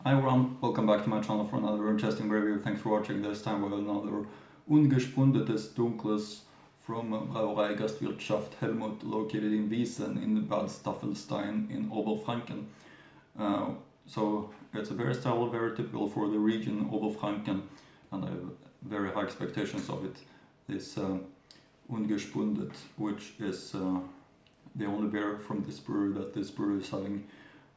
Hi everyone, welcome back to my channel for another interesting review. Thanks for watching. This time with another ungespundetes Dunkles from Brauerei Gastwirtschaft Hellmuth, located in Wiesen in Bad Staffelstein in Oberfranken. So it's a beer style very typical for the region Oberfranken, and I have very high expectations of it. This ungespundet, which is the only beer from this brewery that this brewery is having.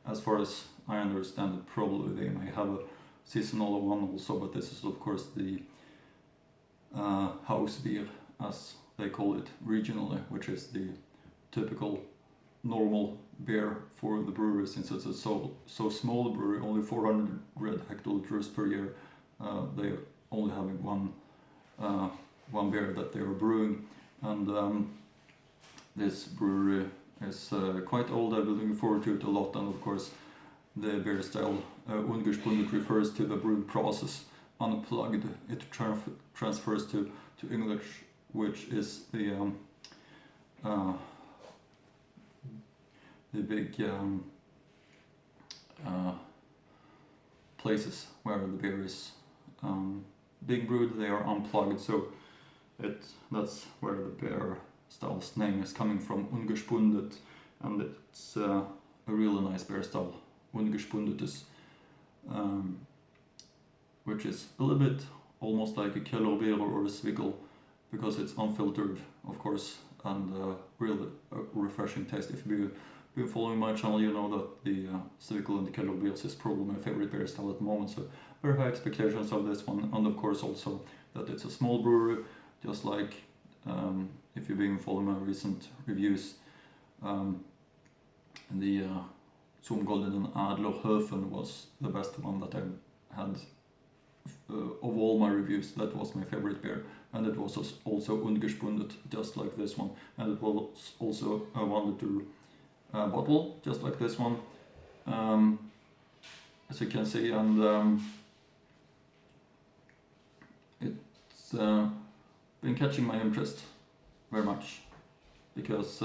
As far as I understand it, probably they may have a seasonal one also, but this is of course the house beer, as they call it regionally, which is the typical normal beer for the brewery, since it's a so small brewery, only 400 hectoliters per year. They're only having one beer that they are brewing, and this brewery is quite old. I've been looking forward to it a lot, and of course the beer style ungespundet refers to the brewing process. Unplugged, it transfers to English, which is the big places where the beer is being brewed. They are unplugged, so that's where the beer style's name is coming from, ungespundet, and it's a really nice beer style. Ungespundet is which is a little bit almost like a Kellerbier or a Swiggle, because it's unfiltered, of course, and really refreshing taste. If you've been following my channel, you know that the Swiggle and the Kellerbiers is probably my favorite beer style at the moment, so very high expectations of this one, and of course also that it's a small brewery, just like if you've been following my recent reviews, the Zum Goldenen Adler Höfen was the best one that I had of all my reviews. That was my favorite beer, and it was also ungespundet, just like this one, and it was also a 1 liter bottle, just like this one, as you can see, and it's been catching my interest very much, because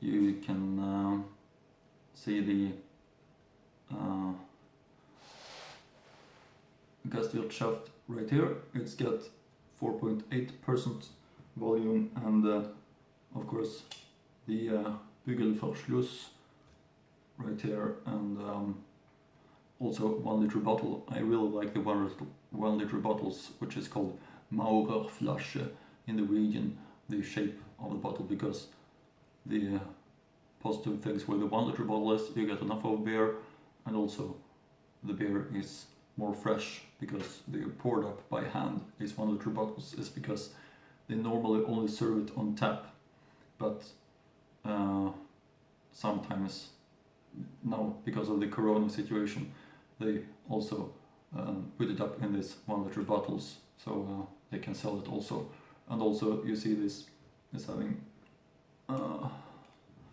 you can see the Gastwirtschaft right here. It's got 4.8% volume, and of course the Bügelverschluss right here, and also 1 liter bottle. I really like the 1 liter bottles, which is called Maurerflasche in the region, the shape of the bottle, because the positive things with the 1 liter bottle is you get enough of beer, and also the beer is more fresh because they're poured up by hand. These 1 liter bottles is because they normally only serve it on tap, but sometimes now, because of the corona situation, they also put it up in these 1 liter bottles, so they can sell it also. And also you see this is having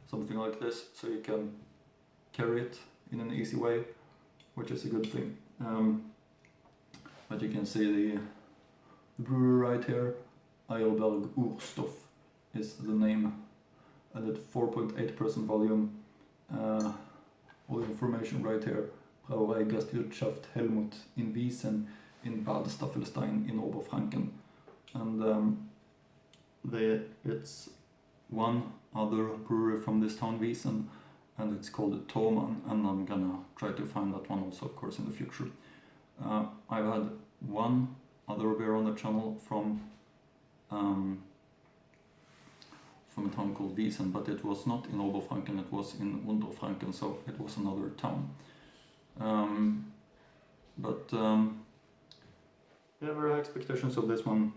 something like this, so you can carry it in an easy way, which is a good thing. But you can see the brewery right here, Eierberg Urstoff is the name, and at 4.8% volume. All the information right here, Brauerei Gastwirtschaft Hellmuth in Wiesen in Bad Staffelstein in Oberfranken, and it's one other brewery from this town, Wiesen, and it's called Thomann, and I'm gonna try to find that one also, of course, in the future. I've had one other beer on the channel from a town called Wiesen, but it was not in Oberfranken, it was in Unterfranken, so it was another town. Yeah, very high expectations of this one,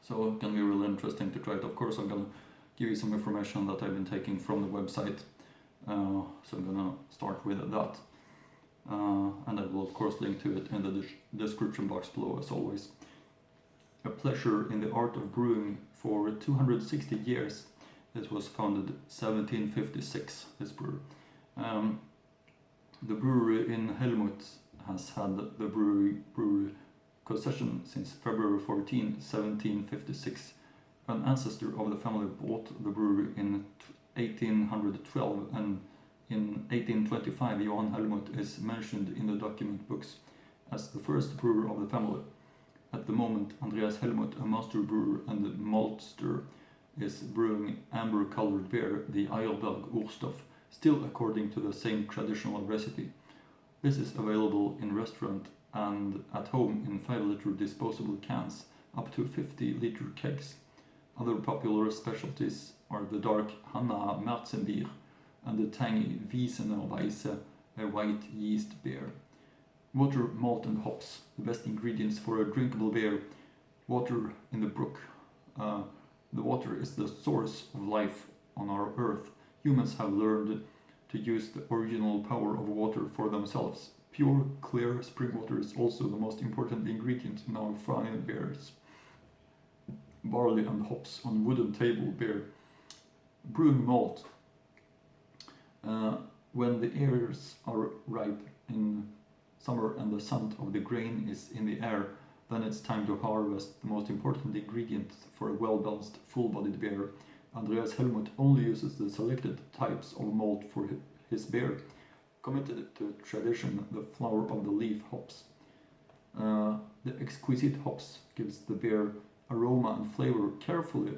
so it can be really interesting to try it. Of course, I'm gonna give you some information that I've been taking from the website, so I'm gonna start with that, and I will of course link to it in the description box below, as always. A pleasure in the art of brewing for 260 years. It was founded 1756, this brewery. The brewery in Hellmuth has had the brewery concession since February 14, 1756. An ancestor of the family bought the brewery in 1812, and In 1825, Johann Hellmuth is mentioned in the document books as the first brewer of the family. At the moment, Andreas Hellmuth, a master brewer and maltster, is brewing amber-colored beer, the Eierberg Urstoff, still according to the same traditional recipe. This is available in restaurant and at home in 5-liter disposable cans, up to 50-liter kegs. Other popular specialties are the dark Hanna Märzenbier and the tangy Wiesener Weisse, a white yeast beer. Water, malt and hops, the best ingredients for a drinkable beer. Water in the brook. The water is the source of life on our earth. Humans have learned to use the original power of water for themselves. Pure, clear spring water is also the most important ingredient in our fine beers. Barley and hops on wooden table beer. Brewing malt. When the ears are ripe in summer and the scent of the grain is in the air, then it's time to harvest the most important ingredient for a well-balanced, full-bodied beer. Andreas Hellmuth only uses the selected types of malt for his beer, committed to tradition, the flower of the leaf hops. The exquisite hops gives the beer aroma and flavor, carefully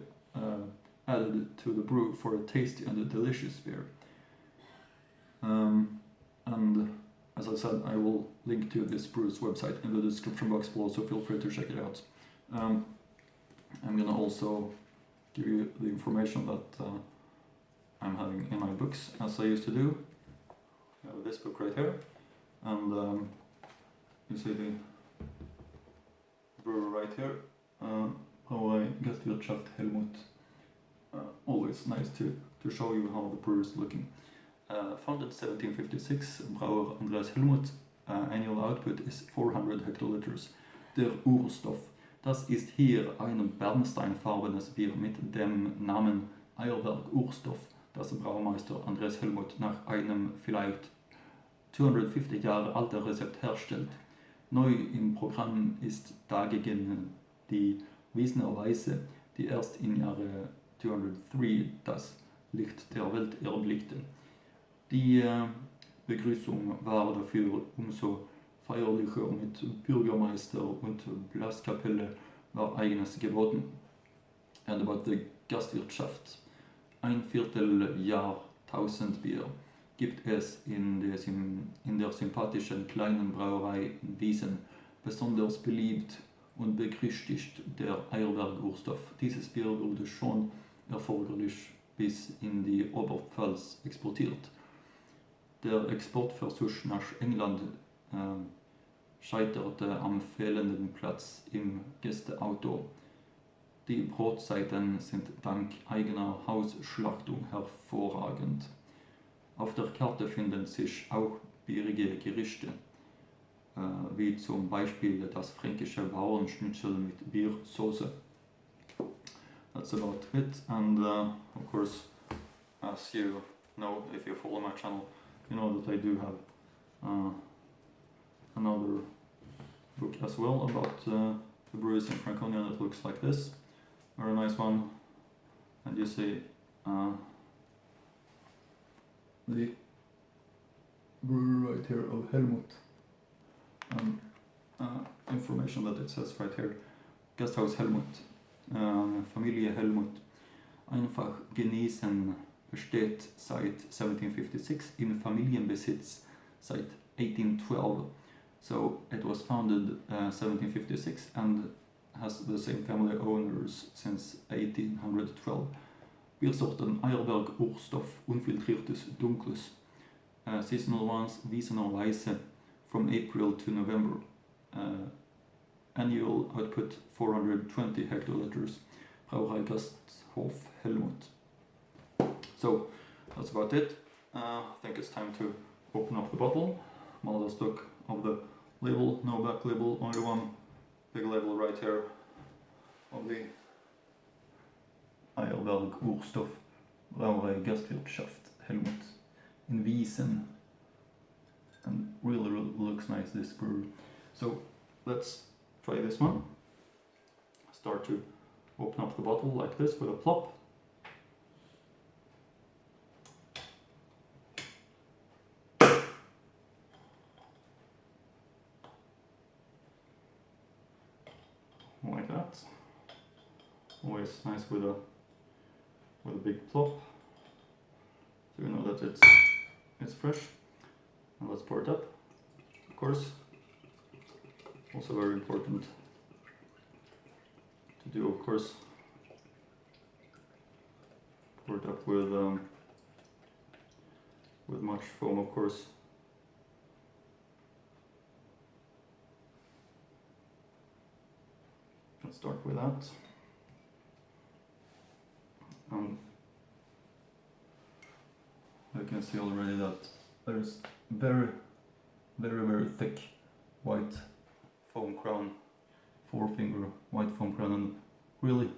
added to the brew for a tasty and a delicious beer. And as I said, I will link to this brewer's website in the description box below, so feel free to check it out. I'm gonna also give you the information that I'm having in my books, as I used to do. I have this book right here, and you see the brewer right here, Brauerei, Gastwirtschaft, Hellmuth. Always nice to show you how the brewer is looking. Founded 1756, Brauer Andreas Hellmuth, annual output is 400 hectoliters. Der Urstoff, das ist hier ein bernsteinfarbenes Bier mit dem Namen Eierberg Urstoff, das Braumeister Andreas Hellmuth nach einem vielleicht 250 Jahre alten Rezept herstellt. Neu im Programm ist dagegen die Wiesener Weisse, die erst im Jahre 203 das Licht der Welt erblickte. Die Begrüßung war dafür umso feierlicher, mit Bürgermeister und Blaskapelle war eigenes geboten. And about the Gastwirtschaft. Ein Vierteljahrtausend Bier gibt es in der sympathischen kleinen Brauerei in Wiesen. Besonders beliebt und berüchtigt der Eierberg Urstoff. Dieses Bier wurde schon erfolgreich bis in die Oberpfalz exportiert. Der Exportversuch nach England scheiterte am fehlenden Platz im Gästeauto. Die Brotzeiten sind dank eigener Hausschlachtung hervorragend. Auf der Karte finden sich auch bierige Gerichte, wie zum Beispiel das fränkische Bauernschnitzel mit Biersoße. That's about it, and of course, as you know, if you follow my channel, you know that I do have another book as well about the breweries in Franconia that looks like this. Very nice one. And you see the brewery right here of Hellmuth. And information that it says right here. Gasthaus Hellmuth. Familie Hellmuth. Einfach genießen. Besteht seit 1756, in Familienbesitz seit 1812. So it was founded 1756 and has the same family owners since 1812. Biersorten Eierberg Urstoff, unfiltriertes, dunkles. Seasonal ones, Wiesener Weisse, from April to November. Annual output 420 hectoliters. Brauerei Gasthof Hellmuth. So that's about it. I think it's time to open up the bottle. Malda stock of the label, no back label, only one big label right here of the Eierberg Urstoff, Brauerei Gastwirtschaft, Hellmuth in Wiesen. And really looks nice, this brewery. So let's try this one. Start to open up the bottle like this with a plop. that. Always nice with a big plop, so you know that it's fresh. And let's pour it up. Of course, also very important to do, of course, pour it up with much foam, of course. Let's start with that. You can see already that there's very thick white foam crown, 4-finger white foam crown, and really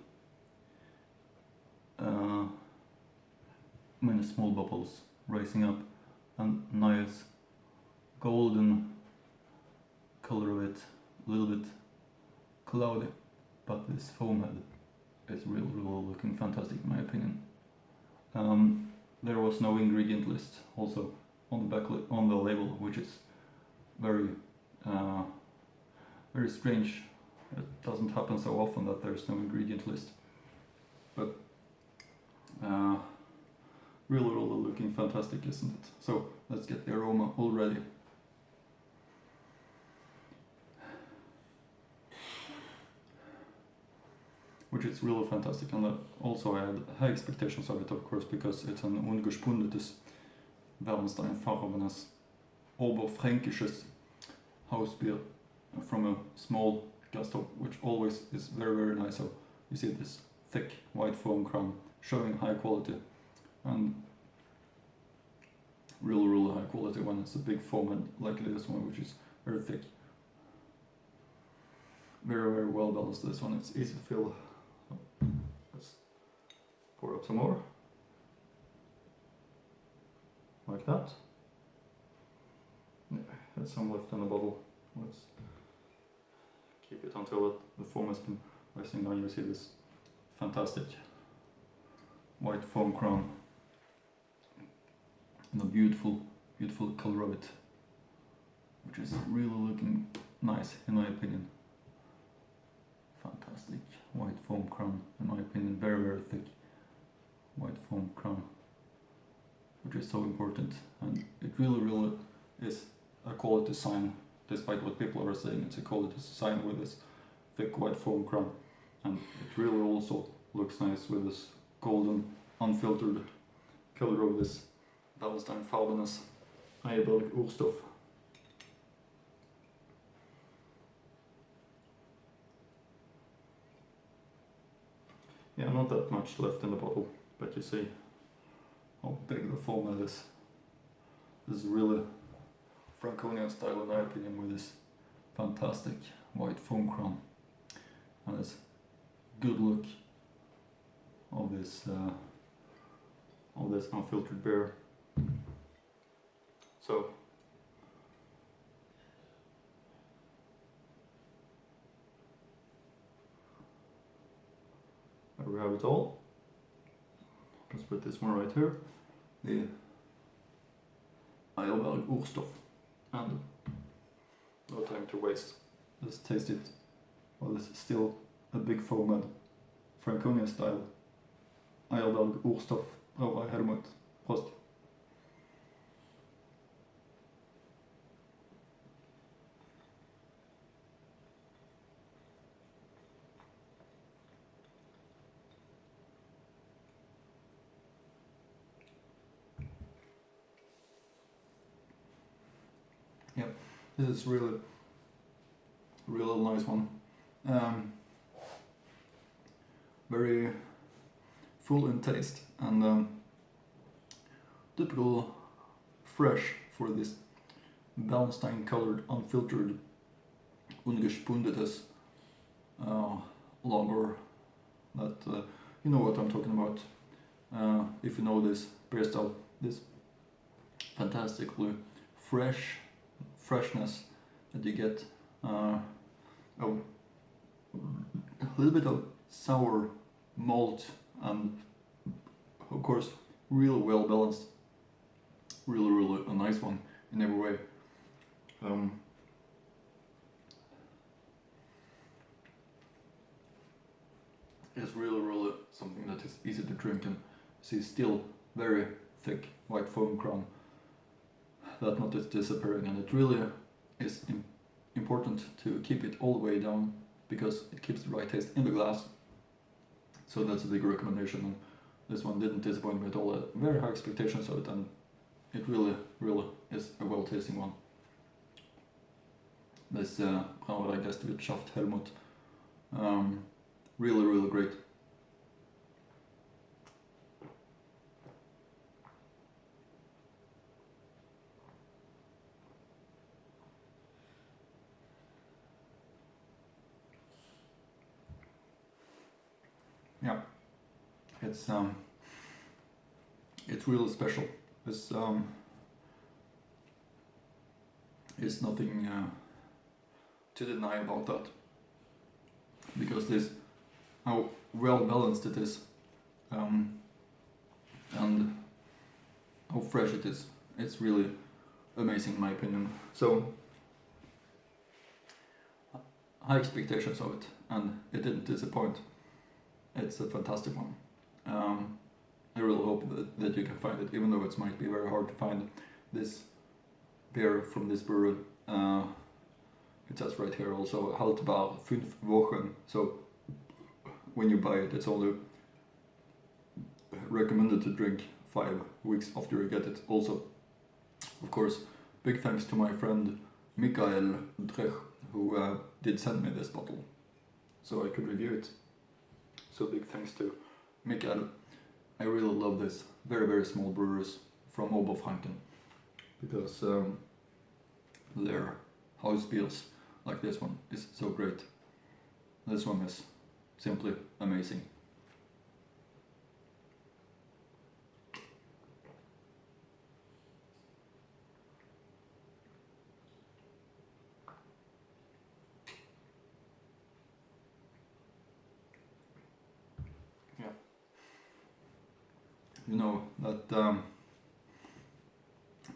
many small bubbles rising up, and nice golden color of it, a little bit cloudy, but this foam head is really looking fantastic in my opinion. There was no ingredient list also on the back on the label, which is very strange. It doesn't happen so often that there's no ingredient list, but really looking fantastic, isn't it? So let's get the aroma already. Which is really fantastic, and also I had high expectations of it, of course, because it's an ungespundetes, Bernsteinfarbenes, Oberfränkisches house beer from a small Gastwirtschaft, which always is very nice. So you see this thick white foam crown showing high quality, and really high quality when it's a big foam head like this one, which is very thick. Very well balanced, this one. It's easy to fill. Let's pour up some more, like that. Yeah, there's some left in the bottle. Let's keep it until the foam has been rising down. You see this fantastic white foam crown and the beautiful color of it, which is really looking nice in my opinion. Fantastic white foam crown, in my opinion, very thick white foam crown, which is so important, and it really is a quality sign, despite what people are saying. It's a quality sign with this thick white foam crown, and it really also looks nice with this golden unfiltered color of this Bernsteinfarbenes Eierberg Urstoff. Yeah, not that much left in the bottle, but you see how big the foam head is. This is really Franconian style in my opinion, with this fantastic white foam crown and this good look of this unfiltered beer. So there we have it all. Let's put this one right here, the Eierberg Urstoff, and no time to waste. Let's taste it. Well, this is still a big foam head, Franconian style Eierberg Urstoff, Brauerei Hellmuth. Prost. Yep, this is really nice one. Very full in taste and typical fresh for this Bernstein colored unfiltered ungespundetes lager. That you know what I'm talking about. If you know this beer style, this fantastically freshness that you get, a little bit of sour malt, and of course really well balanced, really a nice one in every way. is really something that is easy to drink, and see still very thick white foam crown that not is disappearing, and it really is important to keep it all the way down because it keeps the right taste in the glass. So that's a big recommendation, and this one didn't disappoint me at all. Very high expectations of it, and it really is a well tasting one. This Brauerei Gastwirtschaft Hellmuth, really great. Yeah, it's really special. It's nothing to deny about that, because this how well balanced it is, and how fresh it is. It's really amazing in my opinion. So high expectations of it, and it didn't disappoint. It's a fantastic one. I really hope that you can find it, even though it might be very hard to find this beer from this brewery. It says right here also haltbar 5 Wochen. So when you buy it, it's only recommended to drink 5 weeks after you get it. Also, of course, big thanks to my friend Mikael Drech, who did send me this bottle so I could review it. So big thanks to Mikael. I really love this very small brewers from Oberfranken, because their house beers like this one is so great. This one is simply amazing. You know that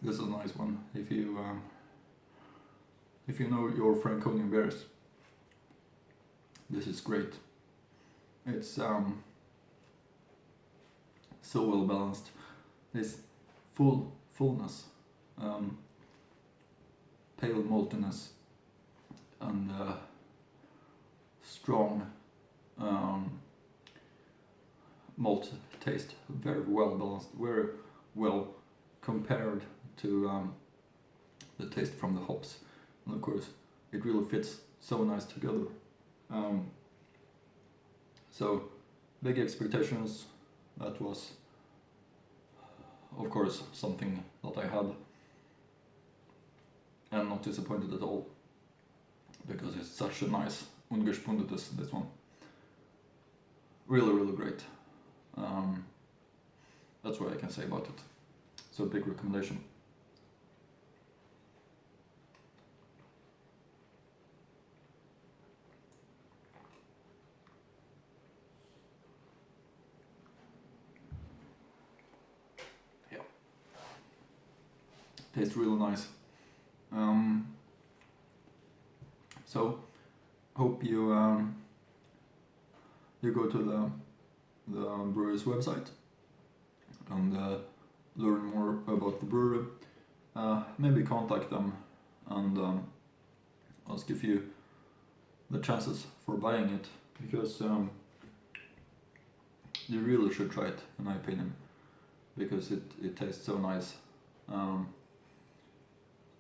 this is a nice one. If you know your Franconian beers, this is great. It's so well balanced. This fullness, pale maltiness, and strong malt taste, very well balanced, very well compared to the taste from the hops, and of course it really fits so nice together. So big expectations. That was of course something that I had, and not disappointed at all, because it's such a nice ungespundetes, this one. Really great. That's what I can say about it. So big recommendation. Yeah. Tastes really nice. So hope you you go to the brewery's website and learn more about the brewery. Maybe contact them and ask if you the chances for buying it, because you really should try it, in my opinion, because it tastes so nice.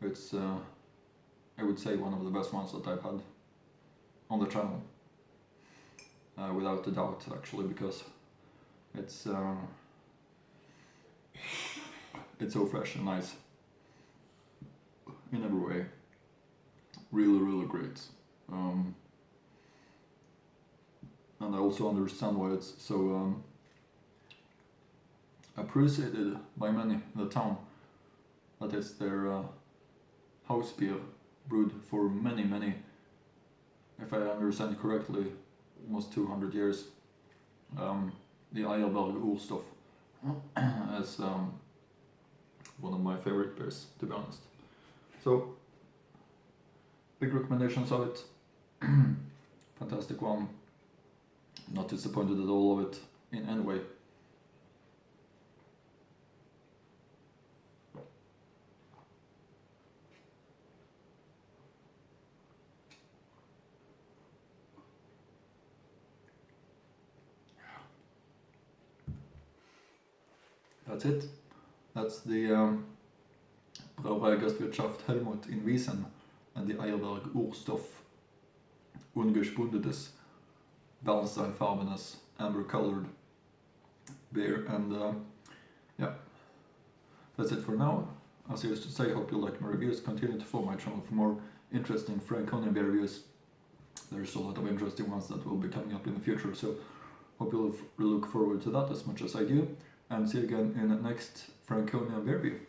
It's I would say one of the best ones that I've had on the channel, without a doubt, actually, because it's so fresh and nice in every way. Really great. And I also understand why it's so appreciated by many in the town, that it's their house beer, brewed for many, if I understand correctly, almost 200 years. The Eierberg Urstoff is one of my favorite beers, to be honest. So big recommendations of it. Fantastic one. Not disappointed at all of it in any way. That's it. That's the Brauerei Gastwirtschaft Hellmuth in Wiesen and the Eierberg Urstoff ungespundetes Bernsteinfarbenes amber colored beer, and yeah, that's it for now. As I used to say, hope you like my reviews. Continue to follow my channel for more interesting Franconian beer reviews. There's a lot of interesting ones that will be coming up in the future, so hope you'll look forward to that as much as I do, and see you again in the next Franconian beer review.